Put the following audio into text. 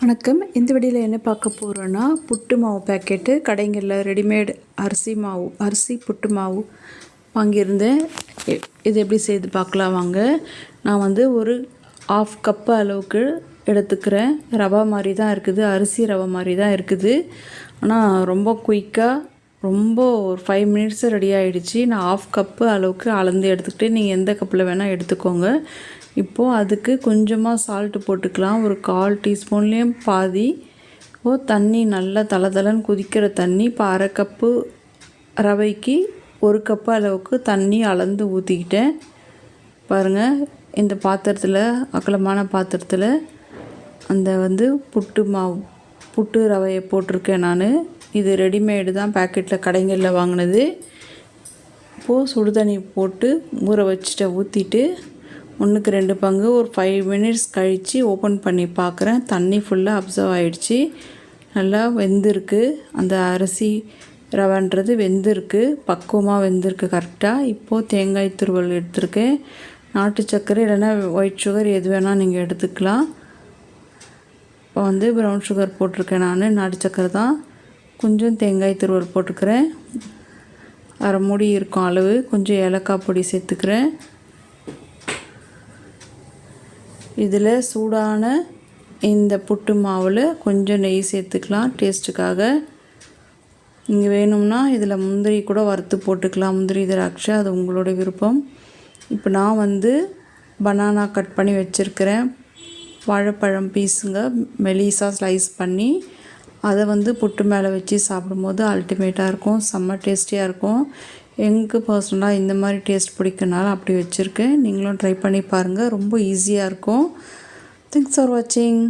வணக்கம். இந்த வீடியோவில் என்ன பார்க்க போகிறோன்னா, புட்டு மாவு பேக்கெட்டு கடைங்களில் ரெடிமேட் அரிசி புட்டு மாவு வாங்கியிருந்தேன். இது எப்படி செய்து பார்க்கலாம் வாங்க. நான் வந்து ஒரு 1/2 கப்பு அளவுக்கு எடுத்துக்கிறேன். ரவா மாதிரி தான் இருக்குது, அரிசி ரவை மாதிரி தான் இருக்குது. ஆனால் ரொம்ப குயிக்காக ரொம்ப ஒரு 5 மினிட்ஸ் ரெடி ஆகிடுச்சு. நான் 1/2 கப்பு அளவுக்கு அளந்து எடுத்துக்கிட்டு நீங்கள் எந்த கப்பில் வேணால் எடுத்துக்கோங்க. இப்போது அதுக்கு கொஞ்சமாக சால்ட்டு போட்டுக்கலாம். ஒரு 1/4 டீஸ்பூன்லேயும் பாதி. இப்போது தண்ணி நல்லா தளதளன்னு கொதிக்கிற தண்ணி. இப்போ 1/2 கப்பு ரவைக்கு 1 கப்பு அளவுக்கு தண்ணி அளந்து ஊற்றிக்கிட்டேன். பாருங்கள், இந்த பாத்திரத்தில், அகலமான பாத்திரத்தில் அந்த வந்து புட்டு ரவையை போட்டிருக்கேன் நான். இது ரெடிமேடு தான், பேக்கெட்டில் கடைகளில் வாங்கினது. இப்போது சுடு தண்ணி போட்டு ஊற வச்சுட்டு ஊற்றிட்டு 1க்கு 2 பங்கு ஒரு 5 மினிட்ஸ் கழித்து ஓப்பன் பண்ணி பார்க்குறேன். தண்ணி ஃபுல்லாக அப்சர்வ் ஆகிடுச்சு, நல்லா வெந்திருக்கு. அந்த அரிசி ரவைன்றது வெந்திருக்கு, பக்குவமாக வெந்திருக்கு கரெக்டாக. இப்போது தேங்காய் துருவல் எடுத்துருக்கேன். நாட்டு சர்க்கரை இல்லைன்னா ஒயிட் சுகர் எது வேணால் நீங்கள் எடுத்துக்கலாம். இப்போ வந்து ப்ரௌன் சுகர் போட்டிருக்கேன் நான், நாட்டு சர்க்கரை தான். கொஞ்சம் தேங்காய் துருவல் போட்டுக்கிறேன், 1/2 மூடி இருக்கும் அளவு. கொஞ்சம் ஏலக்காய் பொடி சேர்த்துக்கிறேன். இதில் சூடான இந்த புட்டு மாவில் கொஞ்சம் நெய் சேர்த்துக்கலாம் டேஸ்ட்டுக்காக. நீங்கள் வேணும்னா இதில் முந்திரி கூட வறுத்து போட்டுக்கலாம், முந்திரி திராட்சை, அது உங்களோட விருப்பம். இப்போ நான் வந்து பனானா கட் பண்ணி வச்சுருக்கிறேன். வாழைப்பழம் பீஸுங்க மெலிசாக ஸ்லைஸ் பண்ணி அதை வந்து புட்டு மேலே வச்சு சாப்பிடும்போது அல்டிமேட்டாக இருக்கும், செம்ம டேஸ்டியாக இருக்கும். எனக்கு பர்சனலாக இந்த மாதிரி டேஸ்ட் பிடிக்கனால அப்படி வச்சுருக்கேன். நீங்களும் ட்ரை பண்ணி பாருங்கள், ரொம்ப ஈஸியாக இருக்கும். தேங்க்ஸ் ஃபார் வாட்சிங்.